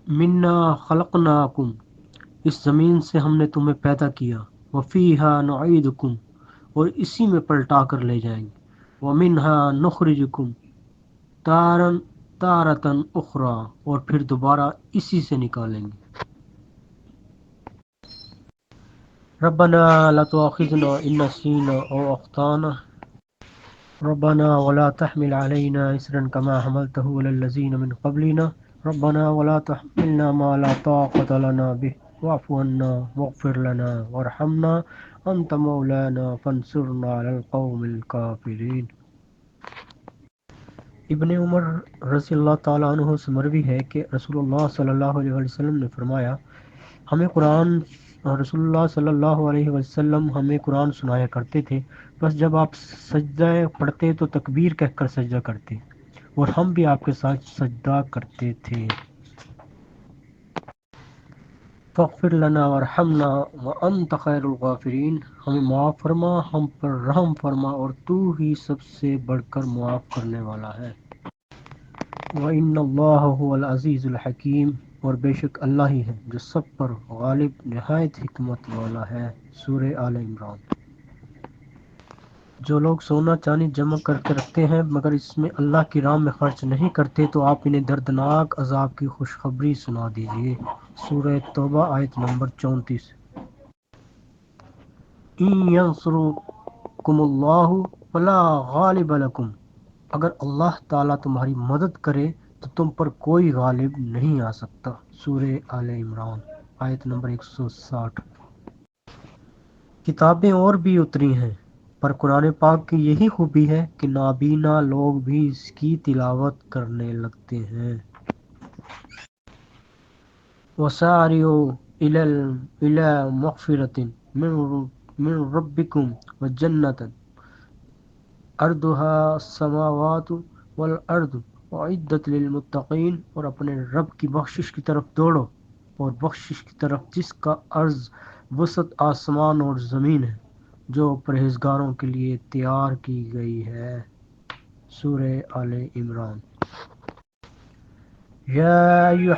منا خلقناکم، اس زمین سے ہم نے تمہیں پیدا کیا، وفیہا نعیدکم، اور اسی میں پلٹا کر لے جائیں گے، ومنہا نخرجکم تارن تارتن اخرى، اور پھر دوبارہ اسی سے نکالیں گے۔ ربنا لا تؤاخذنا ان نسینا او اخطانا، ربنا ولا تحمل علينا إصرا كما حملته على الذين من قبلنا، ربنا ولا تحملنا ما لا طاقة لنا به، واعف عنا واغفر لنا وارحمنا أنت مولانا فانصرنا على القوم الكافرين۔ ابن عمر رضی اللہ تعالیٰ عنہ سے مروی ہے کہ رسول اللہ صلی اللہ علیہ وسلم نے فرمایا، رسول اللہ صلی اللہ علیہ وسلم ہمیں قرآن سنایا کرتے تھے، بس جب آپ سجدہ پڑھتے تو تکبیر کہہ کر سجدہ کرتے، اور ہم بھی آپ کے ساتھ سجدہ کرتے تھے۔ فاغفر لنا وارحمنا وانت خیر الغافرین، ہمیں معاف فرما، ہم پر رحم فرما، اور تو ہی سب سے بڑھ کر معاف کرنے والا ہے۔ وَإِنَّ اللَّهَ هُوَ الْعَزِيزُ الْحَكِيمُ، اور بے شک اللہ ہی ہے جو سب پر غالب نہایت حکمت والا ہے۔ سورہ آل عمران۔ جو لوگ سونا چاندی جمع کر کے رکھتے ہیں مگر اس میں اللہ کی راہ میں خرچ نہیں کرتے تو آپ انہیں دردناک عذاب کی خوشخبری سنا دیجیے۔ سورہ توبہ آیت نمبر 34۔ ان ینصرکم اللہ فلا غالب لکم، اگر اللہ تعالیٰ تمہاری مدد کرے تو تم پر کوئی غالب نہیں آ سکتا۔ سورہ آل عمران آیت نمبر 160۔ کتابیں اور بھی اتری ہیں، پر قرآن پاک کی یہی خوبی ہے کہ نابینا لوگ بھی اس کی تلاوت کرنے لگتے ہیں۔ وَسَارِعُوا إِلَى مَغْفِرَةٍ من ربکم وجنة عرضها السماوات والارض اعدت للمتقین، اور اپنے رب کی بخشش کی طرف دوڑو، اور بخشش کی طرف جس کا عرض وسعت آسمان اور زمین ہے، جو پرہیزگاروں کے لیے تیار کی گئی ہے۔ سورہ آل عمران۔ یا ایھا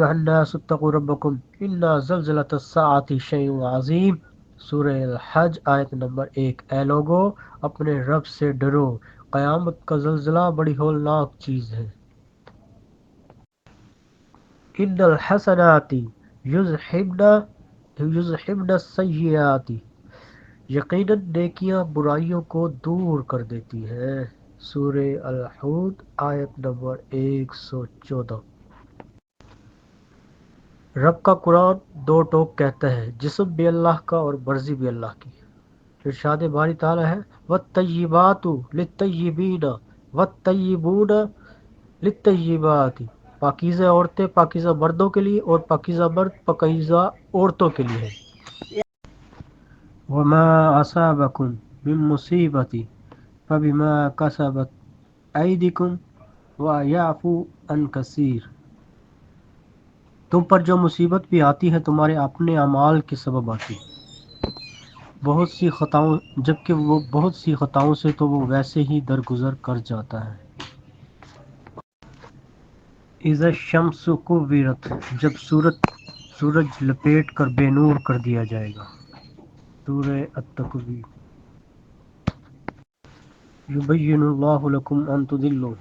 الناس اتقوا ربکم ان زلزلۃ الساعۃ شیء عظیم۔ سورہ الحج آیت نمبر 1۔ اے لوگو اپنے رب سے ڈرو، قیامت کا زلزلہ بڑی ہولناک چیز ہے۔ ان الحسنات یذھبن السیئات، یقیناً نیکیاں برائیوں کو دور کر دیتی ہیں۔ سورہ الحود آیت نمبر 114۔ رب کا قرآن دو ٹوک کہتا ہے، جسم بھی اللہ کا اور مرضی بھی اللہ کی۔ ارشاد باری تعالیٰ ہے، وَالطَّیِّبَاتُ لِلطَّیِّبِینَ وَالطَّیِّبُونَ لِلطَّیِّبَاتِ، پاکیزہ عورتیں پاکیزہ مردوں کے لیے اور پاکیزہ مرد پاکیزہ عورتوں کے لیے ہیں۔ وَمَا أَصَابَکُم مِّن مُّصِیبَةٍ فَبِمَا کَسَبَتْ أَیْدِیکُمْ وَیعْفُو عَن کَثِیر، تم پر جو مصیبت بھی آتی ہے تمہارے اپنے اعمال کے سبب آتی ہے، جبکہ وہ بہت سی خطاؤں سے تو وہ ویسے ہی درگزر کر جاتا ہے۔ اذا الشمس کورت، جب سورج لپیٹ کر بے نور کر دیا جائے گا۔ سورہ التکویر۔ یبین اللہ لکم ان تضلوا،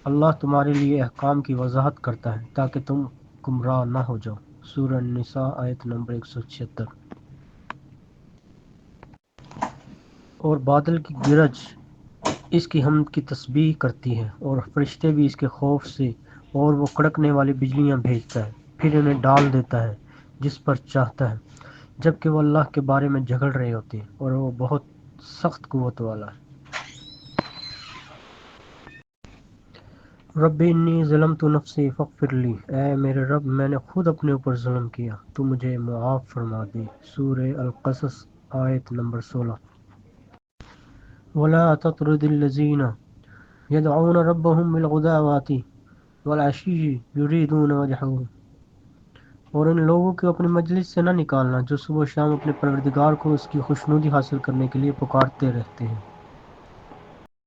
اللہ تمہارے لیے احکام کی وضاحت کرتا ہے تاکہ تم گمراہ نہ ہو جاؤ۔ سورہ النساء آیت نمبر 176۔ اور بادل کی گرج اس کی حمد کی تسبیح کرتی ہے، اور فرشتے بھی اس کے خوف سے، اور وہ کڑکنے والی بجلیاں بھیجتا ہے، پھر انہیں ڈال دیتا ہے جس پر چاہتا ہے، جبکہ وہ اللہ کے بارے میں جھگڑ رہے ہوتے ہیں، اور وہ بہت سخت قوت والا ہے۔ رب انی ظلمت نفسی فاغفر لی، اے میرے رب میں نے خود اپنے اوپر ظلم کیا، تو مجھے معاف فرما دے۔ سورہ القصص آیت نمبر 16۔ ولا تطرد الذین يدعون ربهم بالغداة والعشی یریدون وجہہ، اور ان لوگوں کو اپنی مجلس سے نہ نکالنا جو صبح و شام اپنے پروردگار کو اس کی خوشنودی حاصل کرنے کے لیے پکارتے رہتے ہیں۔